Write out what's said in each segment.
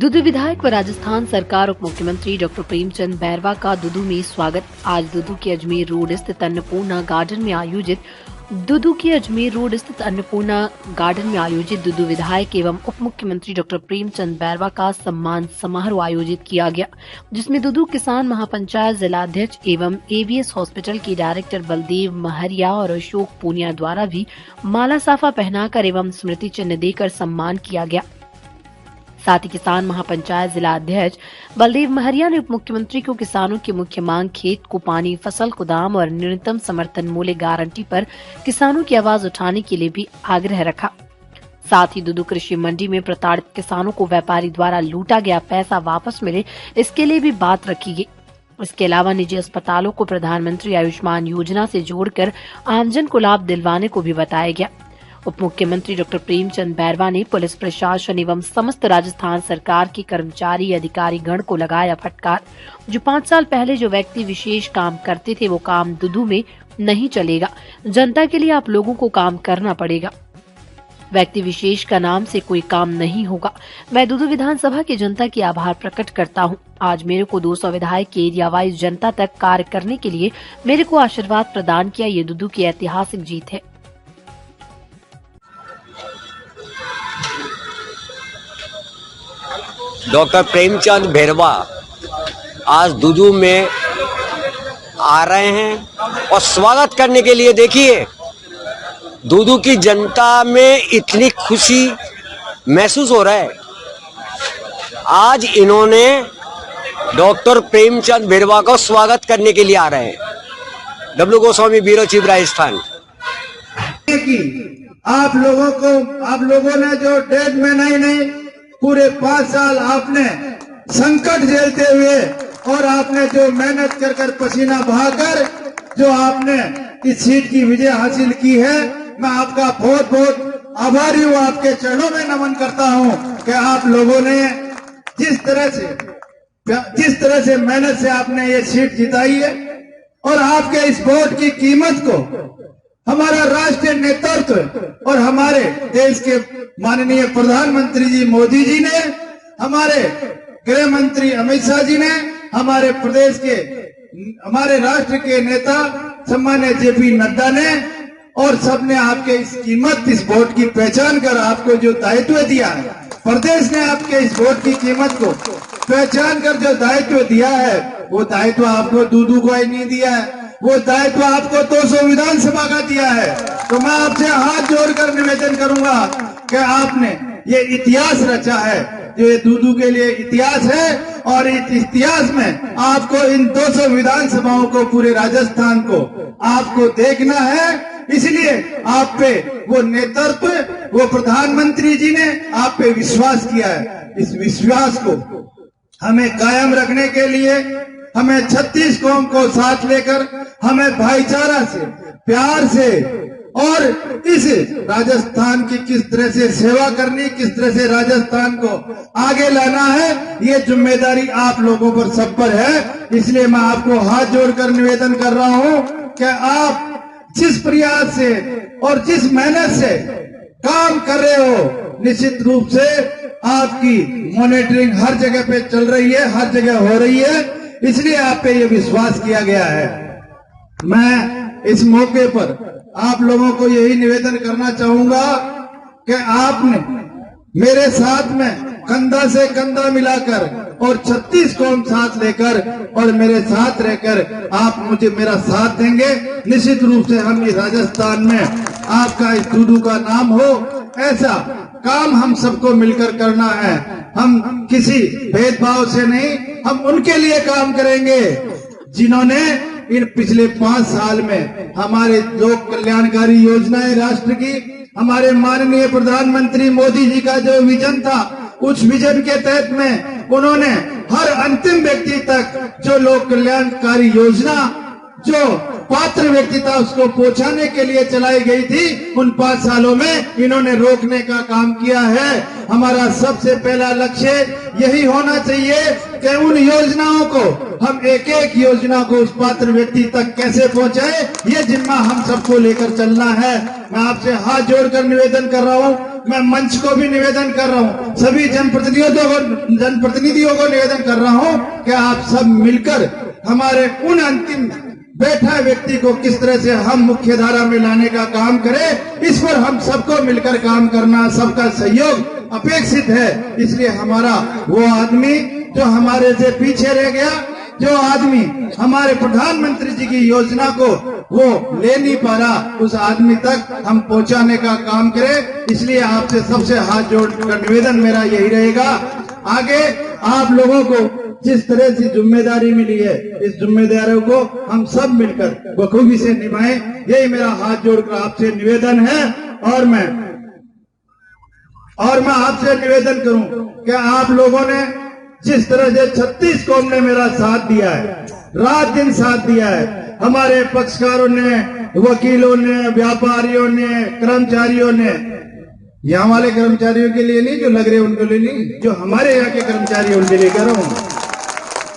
दुदू विधायक व राजस्थान सरकार उप मुख्यमंत्री डॉक्टर प्रेमचंद बैरवा का दुदू में स्वागत। आज दुदू के अजमेर रोड स्थित अन्नपूर्णा गार्डन में आयोजित दुदू विधायक एवं उप मुख्यमंत्री डॉक्टर प्रेमचंद बैरवा का सम्मान समारोह आयोजित किया गया, जिसमें दुदू किसान महापंचायत जिलाध्यक्ष एवं एवीएस हॉस्पिटल के डायरेक्टर बलदेव महरिया और अशोक पूनिया द्वारा भी माला साफा पहनाकर एवं स्मृति चिन्ह देकर सम्मान किया गया। साथ ही किसान महापंचायत जिला अध्यक्ष बलदेव महरिया ने उप मुख्यमंत्री को किसानों की मुख्य मांग खेत को पानी, फसल को दाम और न्यूनतम समर्थन मूल्य गारंटी पर किसानों की आवाज उठाने के लिए भी आग्रह रखा। साथ ही दुदू कृषि मंडी में प्रताड़ित किसानों को व्यापारी द्वारा लूटा गया पैसा वापस मिले, इसके लिए भी बात रखी गई। इसके अलावा निजी अस्पतालों को प्रधानमंत्री आयुष्मान योजना से जोड़कर आमजन को लाभ दिलवाने को भी बताया गया। उप मुख्यमंत्री डॉक्टर प्रेमचंद बैरवा ने पुलिस प्रशासन एवं समस्त राजस्थान सरकार के कर्मचारी अधिकारी गण को लगाया फटकार। जो 5 साल पहले जो व्यक्ति विशेष काम करते थे वो काम दुदू में नहीं चलेगा। जनता के लिए आप लोगों को काम करना पड़ेगा। व्यक्ति विशेष का नाम से कोई काम नहीं होगा। मैं दुदू विधानसभा की जनता की आभार प्रकट करता हूं। आज मेरे को 200 विधायक के एरिया वाइज जनता तक कार्य करने के लिए मेरे को आशीर्वाद प्रदान किया। ये दुदू की ऐतिहासिक जीत है। डॉक्टर प्रेमचंद बैरवा आज दुदू में आ रहे हैं और स्वागत करने के लिए देखिए दुदू की जनता में इतनी खुशी महसूस हो रहा है। आज इन्होंने डॉक्टर प्रेमचंद बैरवा को स्वागत करने के लिए आ रहे हैं। W Goswami bureau chief Rajasthan. आप लोगों ने जो डेढ़ महीना ही नहीं पूरे 5 साल आपने संकट झेलते हुए और आपने जो मेहनत कर पसीना बहाकर जो आपने इस सीट की विजय हासिल की है, मैं आपका बहुत बहुत आभारी हूँ। आपके चरणों में नमन करता हूँ कि आप लोगों ने जिस तरह से मेहनत से आपने ये सीट जिताई है और आपके इस वोट की कीमत को हमारा राष्ट्रीय नेतृत्व और हमारे देश के माननीय प्रधानमंत्री जी मोदी जी ने, हमारे गृह मंत्री अमित शाह जी ने, हमारे प्रदेश के हमारे राष्ट्र के नेता सम्मान्य जेपी नड्डा ने और सबने आपके इस कीमत, इस वोट की पहचान कर आपको जो दायित्व दिया है, प्रदेश ने आपके इस वोट की कीमत को पहचान कर जो दायित्व दिया है, वो दायित्व आपको दुदू को ही नहीं दिया है, वो दायित्व आपको 200 विधानसभा का दिया है। तो मैं आपसे हाथ जोड़कर निवेदन करूंगा कि आपने ये इतिहास रचा है, जो ये दुदू के लिए इतिहास है और इस इतिहास में आपको इन 200 विधानसभाओं को, पूरे राजस्थान को आपको देखना है। इसलिए आप पे वो नेतृत्व, वो प्रधानमंत्री जी ने आप पे विश्वास किया है। इस विश्वास को हमें कायम रखने के लिए हमें 36 कौम को साथ लेकर हमें भाईचारा से, प्यार से और इस राजस्थान की किस तरह से सेवा करनी, किस तरह से राजस्थान को आगे लाना है, ये जिम्मेदारी आप लोगों पर सब पर है। इसलिए मैं आपको हाथ जोड़कर निवेदन कर रहा हूं कि आप जिस प्रयास से और जिस मेहनत से काम कर रहे हो, निश्चित रूप से आपकी मॉनिटरिंग हर जगह पे चल रही है, हर जगह हो रही है। इसलिए आप पे ये विश्वास किया गया है। मैं इस मौके पर आप लोगों को यही निवेदन करना चाहूंगा कि आपने मेरे साथ में कंधा से कंधा मिलाकर और 36 कौम साथ लेकर और मेरे साथ रहकर आप मुझे मेरा साथ देंगे। निश्चित रूप से हम इस राजस्थान में आपका इस दुदू का नाम हो, ऐसा काम हम सबको मिलकर करना है। हम किसी भेदभाव से नहीं, हम उनके लिए काम करेंगे जिन्होंने इन पिछले 5 साल में हमारे लोक कल्याणकारी योजनाएं राष्ट्र की, हमारे माननीय प्रधानमंत्री मोदी जी का जो विजन था, उस विजन के तहत में उन्होंने हर अंतिम व्यक्ति तक जो लोक कल्याणकारी योजना जो पात्र व्यक्ति था उसको पहुंचाने के लिए चलाई गई थी, उन 5 सालों में इन्होंने रोकने का काम किया है। हमारा सबसे पहला लक्ष्य यही होना चाहिए कि उन योजनाओं को, हम एक एक योजना को उस पात्र व्यक्ति तक कैसे पहुंचाए, ये जिम्मा हम सबको लेकर चलना है। मैं आपसे हाथ जोड़कर निवेदन कर रहा हूं मैं मंच को भी निवेदन कर रहा हूँ, सभी जनप्रतिनिधियों को निवेदन कर रहा हूँ कि आप सब मिलकर हमारे उन अंतिम बैठा व्यक्ति को किस तरह से हम मुख्य धारा में लाने का काम करें, इस पर हम सबको मिलकर काम करना, सबका सहयोग अपेक्षित है। इसलिए हमारा वो आदमी जो हमारे से पीछे रह गया, जो आदमी हमारे प्रधानमंत्री जी की योजना को वो ले नहीं पा रहा, उस आदमी तक हम पहुंचाने का काम करें। इसलिए आपसे सबसे हाथ जोड़कर निवेदन मेरा यही रहेगा, आगे आप लोगों को जिस तरह से जिम्मेदारी मिली है, इस जिम्मेदारियों को हम सब मिलकर बखूबी से निभाएं, यही मेरा हाथ जोड़कर आपसे निवेदन है। और मैं आपसे निवेदन करूं कि आप लोगों ने जिस तरह से 36 कौम ने मेरा साथ दिया है, रात दिन साथ दिया है, हमारे पक्षकारों ने, वकीलों ने, व्यापारियों ने, कर्मचारियों ने, यहाँ वाले कर्मचारियों के लिए नहीं जो लग रहे उनके लिए नहीं, जो हमारे यहाँ के कर्मचारी उनके लिए कर रहा हूँ,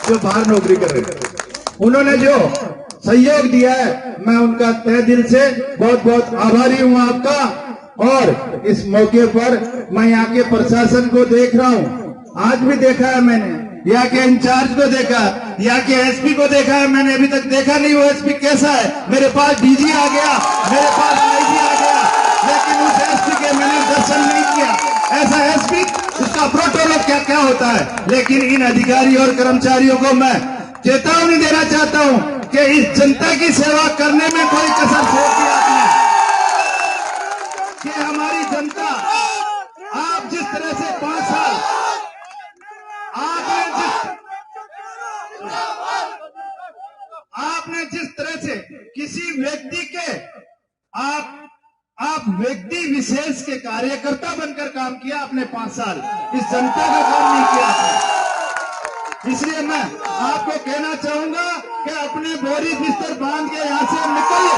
जो बाहर नौकरी कर रहे हैं, उन्होंने जो सहयोग दिया है, मैं उनका तहे दिल से बहुत बहुत आभारी हूँ आपका। और इस मौके पर मैं यहाँ के प्रशासन को देख रहा हूँ, आज भी देखा है मैंने, यहाँ के इंचार्ज को देखा, यहाँ के एसपी को देखा है मैंने, अभी तक देखा नहीं वो एसपी कैसा है। मेरे पास डीजी आ गया, मेरे पास आईजी आ गया, लेकिन उस एसपी के मैंने दर्शन नहीं किया। ऐसा एसपी, उसका प्रोटोकॉल क्या क्या होता है। लेकिन इन अधिकारी और कर्मचारियों को मैं चेतावनी देना चाहता हूं कि इस जनता की सेवा करने में कोई कसर छोड़ दिया आपने, कि हमारी जनता, आप जिस तरह से 5 साल आपने जिस तरह से किसी व्यक्ति के आप व्यक्ति विशेष के कार्यकर्ता बनकर काम किया, आपने 5 साल इस जनता का काम नहीं किया। इसलिए मैं आपको कहना चाहूंगा कि अपने बोरी बिस्तर बांध के यहां से निकलिए।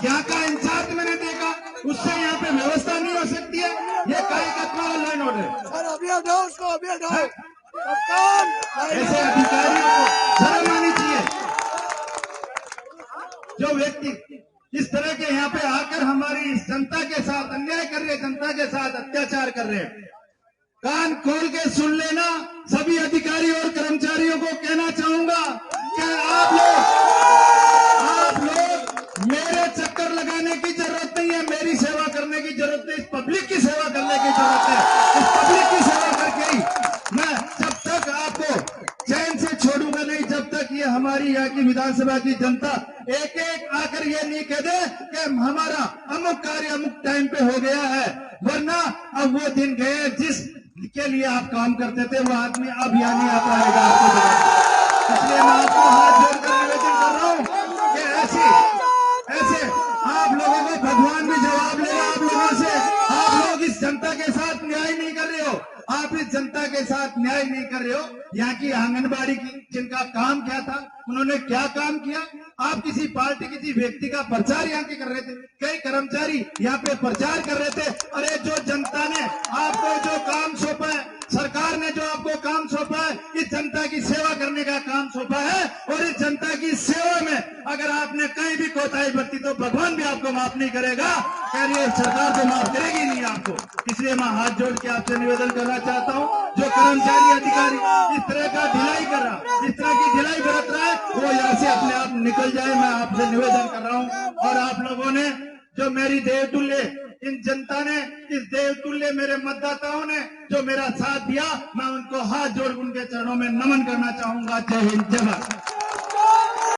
यहाँ का इंचार्ज मैंने देखा, उससे यहाँ पे व्यवस्था नहीं हो सकती है, ये कार्यकर्ता ऑनलाइन ऑर्डर। अभी हटाओ उसको, अभी हटाओ। ऐसे अधिकारियों को शर्म आनी चाहिए, जो व्यक्ति इस तरह के यहाँ पे आकर हमारी जनता के साथ अन्याय कर रहे, जनता के साथ अत्याचार कर रहे हैं। कान खोल के सुन लेना। सभी अधिकारी और कर्मचारियों को कहना चाहूंगा कि आप लोग मेरे चक्कर लगाने की जरूरत नहीं है, मेरी सेवा करने की जरूरत है, इस पब्लिक की सेवा करने की जरूरत है। इस पब्लिक की सेवा करके ही मैं जब तक आपको चैन से छोड़ूंगा नहीं, जब तक ये हमारी यहाँ की विधानसभा की जनता एक एक आकर ये नहीं कह दे कि हमारा अमुक कार्य अमुक टाइम पे हो गया है। वरना अब वो दिन गए जिस के लिए आप काम करते थे, वो आदमी अब यहाँ नहीं आ पाएगा आपको। इसलिए मैं आपको हाथ जोड़कर निवेदन कर रहा हूँ कि ऐसे आप लोगों को भगवान भी जवाब लेगा आप लोगों से। आप लोग इस जनता के साथ न्याय नहीं कर रहे हो, आप इस जनता के साथ न्याय नहीं कर रहे हो। यहाँ की आंगनबाड़ी की जिनका काम क्या था, उन्होंने क्या काम किया, आप किसी पार्टी किसी व्यक्ति का प्रचार यहाँ के कर रहे थे, कई कर्मचारी यहाँ पे प्रचार कर रहे थे। अरे जो जनता ने आपको जो काम सौंपा है, सरकार ने जो आपको काम सौंपा है, इस जनता की सेवा करने का काम सौंपा है, और इस जनता की सेवा में अगर आपने कहीं भी कोताही बरती तो भगवान भी आपको माफ नहीं करेगा, कह सरकार तो माफ करेगी नहीं आपको। इसलिए मैं हाथ जोड़ के आपसे निवेदन करना चाहता हूँ, जो कर्मचारी अधिकारी इस तरह का ढिलाई कर रहा, इस तरह की ढिलाई बरत रहा है, वो यहाँ से अपने आप निकल जाए, मैं आपसे निवेदन कर रहा हूँ। और आप लोगों ने जो मेरी देवतुल्य, इन जनता ने, इस देवतुल्य मेरे मतदाताओं ने जो मेरा साथ दिया, मैं उनको हाथ जोड़ उनके चरणों में नमन करना चाहूंगा। जय हिंद, जय भारत।